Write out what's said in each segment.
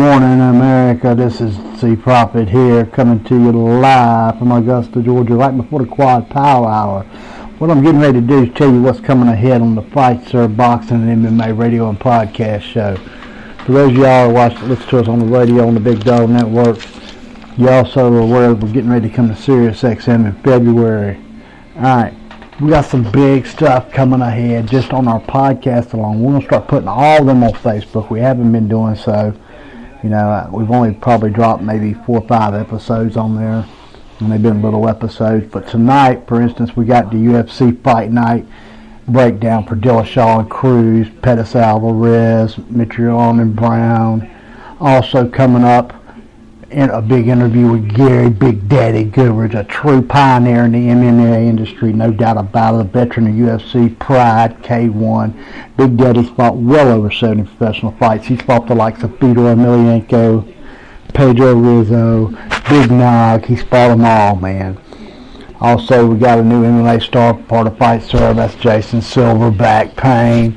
morning, America. This is the Prophet here, coming to you live from Augusta, Georgia, right before the Quad Power Hour. What I'm getting ready to do is tell you what's coming ahead on the FightServ boxing and MMA radio and podcast show. For those of y'all who listen to us on the radio on the Big Dog Network, you also are aware that we're getting ready to come to Sirius XM in February. Alright, we got some big stuff coming ahead just on our podcast alone. We're going to start putting all of them on Facebook. We haven't been doing so. You know, we've only probably dropped maybe 4 or 5 episodes on there, and they've been little episodes. But tonight, for instance, we got the UFC Fight Night breakdown for Dillashaw-Cruz, Pettis Alvarez, Mitrione and Brown. Also coming up, in a big interview with Gary Big Daddy Goodrich, a true pioneer in the MMA industry, no doubt about it, a veteran of UFC, Pride, K1. Big Daddy's fought well over 70 professional fights. He's fought the likes of Febuary, Emelianenko, Pedro Rizzo, Big Nog. He's fought them all, man. Also, we got a new MMA star part of FightServ. That's Jason Silver, back pain.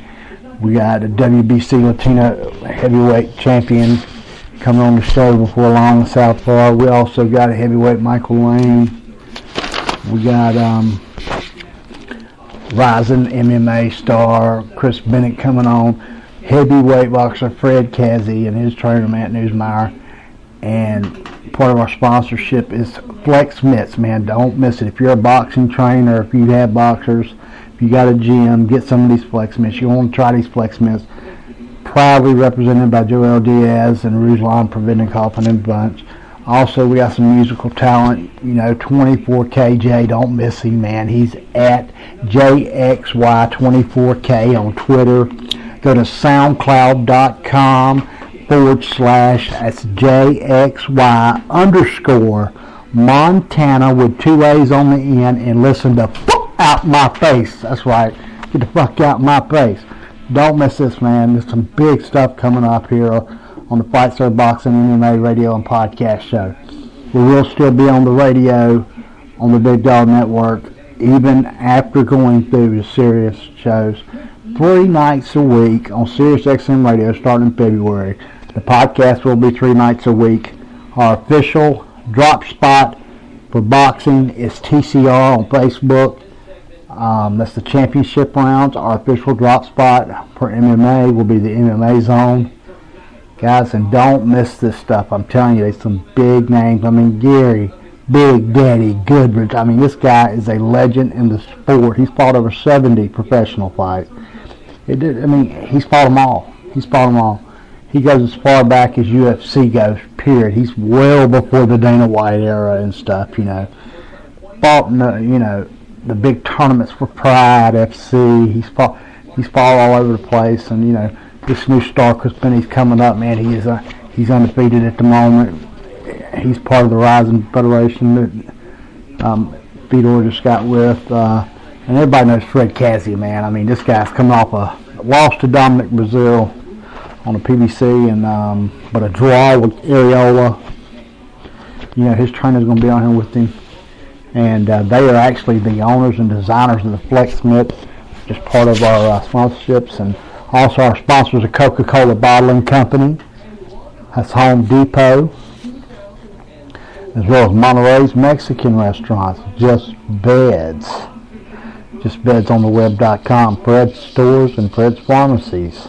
We got a WBC Latino heavyweight champion coming on the show before long in Southpaw. We also got a heavyweight Michael Lane. We got rising MMA star Chris Bennett coming on. Heavyweight boxer Fred Kazi and his trainer Matt Newsmeyer. And part of our sponsorship is Flex Mitts, man. Don't miss it. If you're a boxing trainer, if you have boxers, if you got a gym, get some of these Flex Mitts. You want to try these Flex Mitts. Proudly represented by Joel Diaz and Ruslan Preventing Coffin and Bunch. Also, we got some musical talent, 24KJ, don't miss him, man. He's at JXY24K on Twitter. Go to soundcloud.com/that's JXY_Montana with 2 A's on the end, and listen to Fuck Out My Face. That's right, get the fuck out my face. Don't miss this, man. There's some big stuff coming up here on the FightServ Boxing, MMA radio, and podcast show. We will still be on the radio on the Big Dog Network, even after going through the Sirius shows 3 nights a week on Sirius XM radio starting in February. The podcast will be 3 nights a week. Our official drop spot for boxing is TCR on Facebook. That's the championship rounds. Our official drop spot for MMA will be the MMA zone. Guys, and don't miss this stuff. I'm telling you, there's some big names. I mean, Gary, Big Daddy Goodrich. I mean, this guy is a legend in the sport. He's fought over 70 professional fights. He's fought them all. He goes as far back as UFC goes, period. He's well before the Dana White era and stuff, Fought, the big tournaments for Pride FC. He's fought all over the place, and this new star Chris Benny's coming up, man. He's undefeated at the moment. He's part of the Rising Federation that Fedor just got with, and everybody knows Fred Kazi, man. I mean, this guy's coming off a loss to Dominic Brazil on the PBC, and but a draw with Areola. His trainer's going to be on here with him. And they are actually the owners and designers of the Flex Mitts, just part of our sponsorships. And also our sponsors are Coca-Cola Bottling Company, that's Home Depot, as well as Monterey's Mexican restaurants, Just Beds on the web.com, Fred's Stores and Fred's Pharmacies.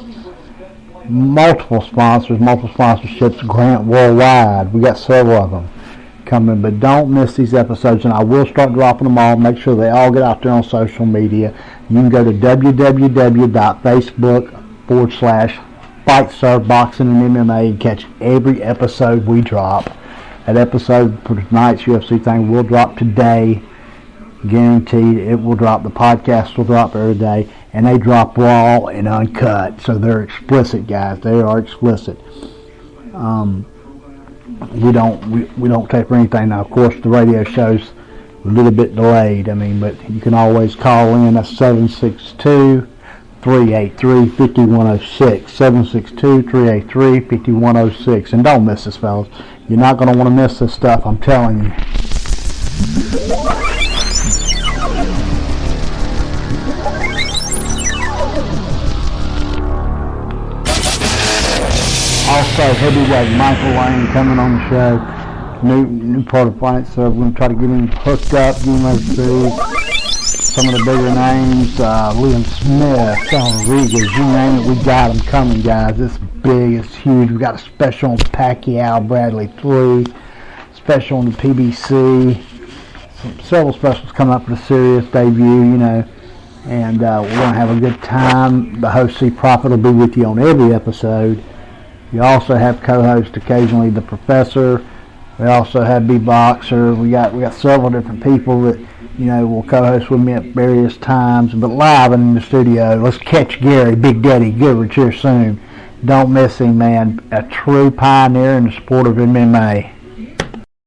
Multiple sponsors, multiple sponsorships, Grant Worldwide. We got several of them coming, but don't miss these episodes, and I will start dropping them all. Make sure they all get out there on social media. You can go to www.facebook.com/FightServ Boxing and MMA and catch every episode we drop. That episode for tonight's UFC thing will drop today, guaranteed. It will drop. The podcast will drop every day, and they drop raw and uncut, so they're explicit, guys. They are explicit. We don't tape or anything. Now, of course, the radio show's a little bit delayed. But you can always call in. That's 762-383-5106. 762-383-5106. And don't miss this, fellas. You're not going to want to miss this stuff, I'm telling you. Also, Also, heavyweight Michael Lane coming on the show. New part of FightServ. We're going to try to get him hooked up, get him over to some of the bigger names. Liam Smith, Rodriguez, you name it, we got them coming, guys. It's big, it's huge. We got a special on Pacquiao, Bradley 3, special on the PBC, several specials coming up for the Sirius debut, you know, and we're going to have a good time. The host C Prophet will be with you on every episode. You also have co-host occasionally the Professor. We also have B-Boxer. We got several different people that, you know, will co-host with me at various times, but live in the studio. Let's catch Gary, Big Daddy Goodrich here soon. Don't miss him, man. A true pioneer in the sport of MMA.